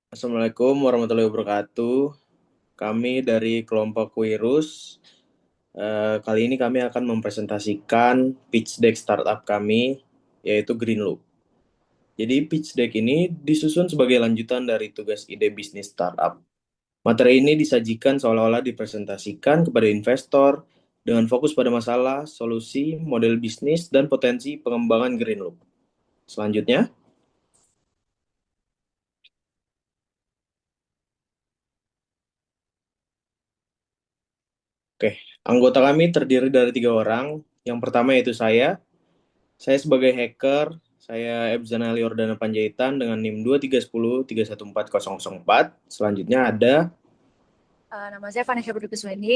Assalamualaikum warahmatullahi wabarakatuh. Kami dari kelompok Wirus. Kali ini kami akan mempresentasikan pitch deck startup kami, yaitu Greenloop. Jadi pitch deck ini disusun sebagai lanjutan dari tugas ide bisnis startup. Materi ini disajikan seolah-olah dipresentasikan kepada investor dengan fokus pada masalah, solusi, model bisnis, dan potensi pengembangan Greenloop. Selanjutnya, oke, anggota kami terdiri dari 3 orang. Yang pertama yaitu Saya sebagai hacker, saya Ebzanali Ordana Panjaitan dengan NIM 23103140004. Selanjutnya ada, Nama saya Vanessa Budi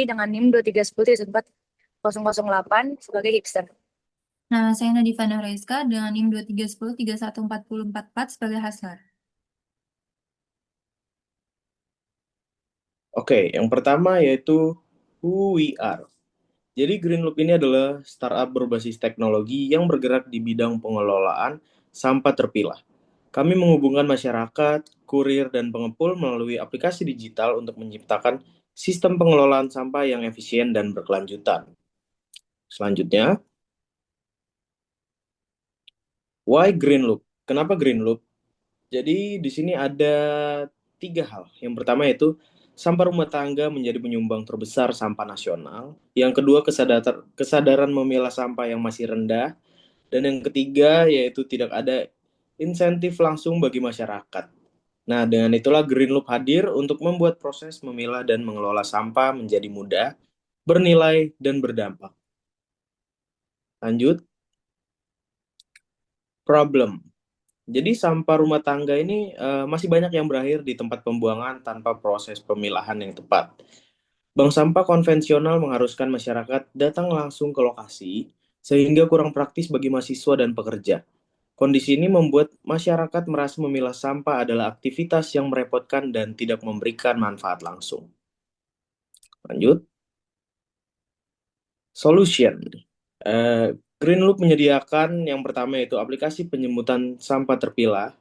dengan NIM 23103140008 sebagai hipster. Nama saya Nadifa Nuraiska dengan NIM 231031444 sebagai Haslar. oke, yang pertama yaitu Who We Are. Jadi Greenloop ini adalah startup berbasis teknologi yang bergerak di bidang pengelolaan sampah terpilah. Kami menghubungkan masyarakat, kurir, dan pengepul melalui aplikasi digital untuk menciptakan sistem pengelolaan sampah yang efisien dan berkelanjutan. Selanjutnya, why Greenloop? Kenapa Greenloop? Jadi di sini ada 3 hal. Yang pertama yaitu sampah rumah tangga menjadi penyumbang terbesar sampah nasional. Yang kedua kesadaran memilah sampah yang masih rendah. Dan yang ketiga yaitu tidak ada insentif langsung bagi masyarakat. Nah, dengan itulah Greenloop hadir untuk membuat proses memilah dan mengelola sampah menjadi mudah, bernilai, dan berdampak. Lanjut, problem. Jadi sampah rumah tangga ini masih banyak yang berakhir di tempat pembuangan tanpa proses pemilahan yang tepat. Bank sampah konvensional mengharuskan masyarakat datang langsung ke lokasi, sehingga kurang praktis bagi mahasiswa dan pekerja. Kondisi ini membuat masyarakat merasa memilah sampah adalah aktivitas yang merepotkan dan tidak memberikan manfaat langsung. Lanjut, solution. Eh, Greenloop menyediakan yang pertama yaitu aplikasi penjemputan sampah terpilah.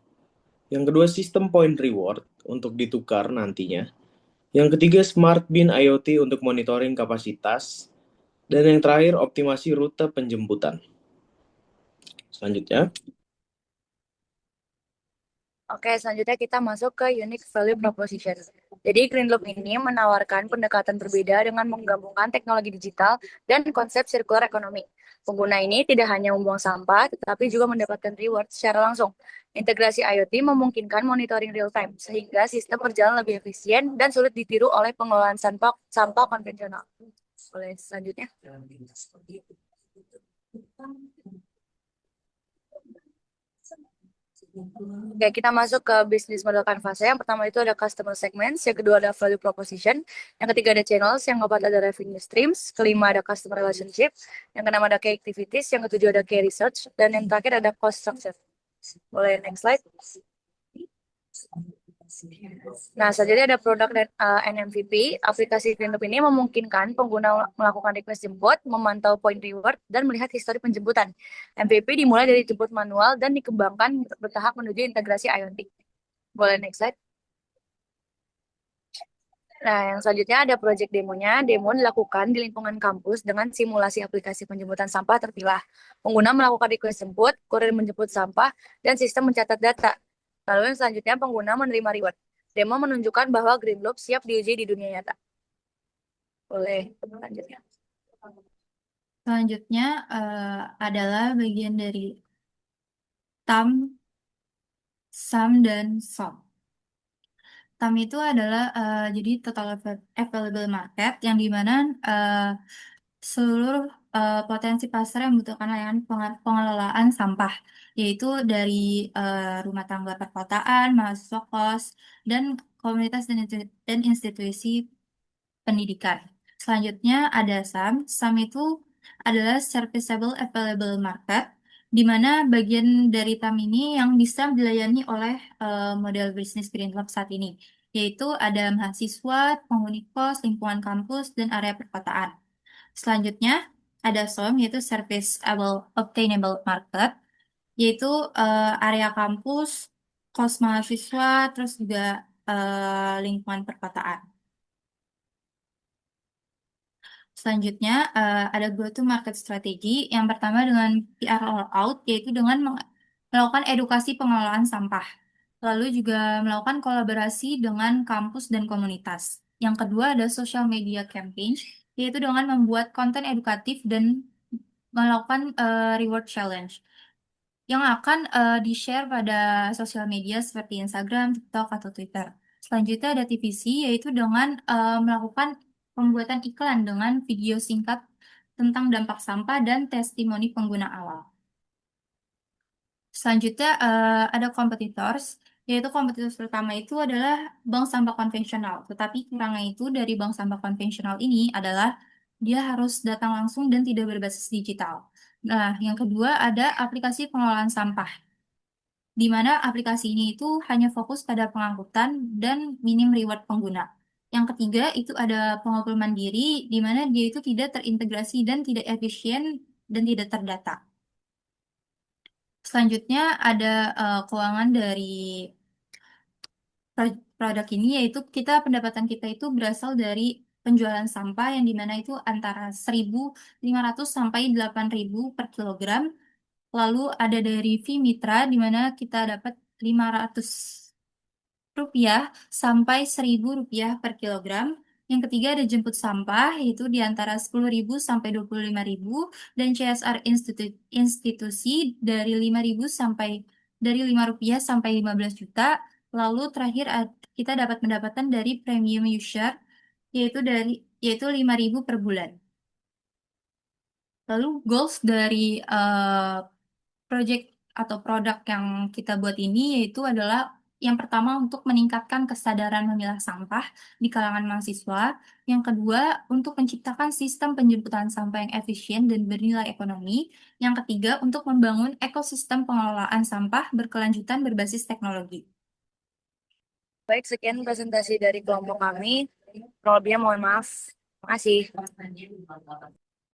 Yang kedua, sistem point reward untuk ditukar nantinya. Yang ketiga, Smart Bin IoT untuk monitoring kapasitas. Dan yang terakhir, optimasi rute penjemputan. Selanjutnya, Oke, selanjutnya kita masuk ke unique value proposition. Jadi Greenloop ini menawarkan pendekatan berbeda dengan menggabungkan teknologi digital dan konsep circular economy. Pengguna ini tidak hanya membuang sampah, tetapi juga mendapatkan reward secara langsung. Integrasi IoT memungkinkan monitoring real time, sehingga sistem berjalan lebih efisien dan sulit ditiru oleh pengelolaan sampah konvensional. Boleh selanjutnya. Oke, kita masuk ke bisnis model kanvasnya. Yang pertama itu ada customer segments, yang kedua ada value proposition, yang ketiga ada channels, yang keempat ada revenue streams, kelima ada customer relationship, yang keenam ada key activities, yang ketujuh ada key research, dan yang terakhir ada cost structure. Boleh next slide. Nah, selanjutnya ada produk dan NMVP. Aplikasi Greenloop ini memungkinkan pengguna melakukan request jemput, memantau point reward, dan melihat histori penjemputan. MVP dimulai dari jemput manual dan dikembangkan bertahap menuju integrasi IoT. Boleh next slide. Nah, yang selanjutnya ada project demonya. Demo dilakukan di lingkungan kampus dengan simulasi aplikasi penjemputan sampah terpilah. Pengguna melakukan request jemput, kurir menjemput sampah, dan sistem mencatat data. Lalu yang selanjutnya pengguna menerima reward. Demo menunjukkan bahwa Greenloop siap diuji di dunia nyata. Boleh lanjutnya. Selanjutnya adalah bagian dari TAM, SAM, dan SOM. TAM itu adalah jadi total available market yang dimana seluruh potensi pasar yang membutuhkan layanan pengelolaan sampah, yaitu dari rumah tangga perkotaan, mahasiswa kos, dan komunitas dan institusi pendidikan. Selanjutnya ada SAM. SAM itu adalah Serviceable Available Market, di mana bagian dari TAM ini yang bisa dilayani oleh model bisnis Greenloop saat ini, yaitu ada mahasiswa, penghuni kos, lingkungan kampus, dan area perkotaan. Selanjutnya ada SOM, yaitu Serviceable Obtainable Market, yaitu area kampus, kos mahasiswa, terus juga lingkungan perkotaan. Selanjutnya, ada go-to-market strategi. Yang pertama dengan PR all out, yaitu dengan melakukan edukasi pengelolaan sampah. Lalu juga melakukan kolaborasi dengan kampus dan komunitas. Yang kedua ada social media campaign, yaitu dengan membuat konten edukatif dan melakukan reward challenge yang akan di-share pada sosial media seperti Instagram, TikTok, atau Twitter. Selanjutnya ada TVC, yaitu dengan melakukan pembuatan iklan dengan video singkat tentang dampak sampah dan testimoni pengguna awal. Selanjutnya ada competitors, yaitu kompetitor pertama itu adalah bank sampah konvensional. Tetapi kurangnya itu dari bank sampah konvensional ini adalah dia harus datang langsung dan tidak berbasis digital. Nah, yang kedua ada aplikasi pengelolaan sampah, di mana aplikasi ini itu hanya fokus pada pengangkutan dan minim reward pengguna. Yang ketiga itu ada pengumpulan mandiri, di mana dia itu tidak terintegrasi dan tidak efisien dan tidak terdata. Selanjutnya ada keuangan dari produk ini, yaitu pendapatan kita itu berasal dari penjualan sampah yang dimana itu antara 1.500 sampai 8.000 per kilogram. Lalu ada dari fee mitra di mana kita dapat 500 rupiah sampai 1.000 rupiah per kilogram. Yang ketiga ada jemput sampah, yaitu di antara 10.000 sampai 25.000, dan CSR institusi dari 5.000 sampai dari 5 rupiah sampai 15 juta. Lalu terakhir kita dapat pendapatan dari premium user, yaitu 5.000 per bulan. Lalu goals dari project atau produk yang kita buat ini yaitu adalah yang pertama untuk meningkatkan kesadaran memilah sampah di kalangan mahasiswa. Yang kedua, untuk menciptakan sistem penjemputan sampah yang efisien dan bernilai ekonomi. Yang ketiga, untuk membangun ekosistem pengelolaan sampah berkelanjutan berbasis teknologi. Baik, sekian presentasi dari kelompok kami. Kalau lebihnya mohon maaf. Terima kasih.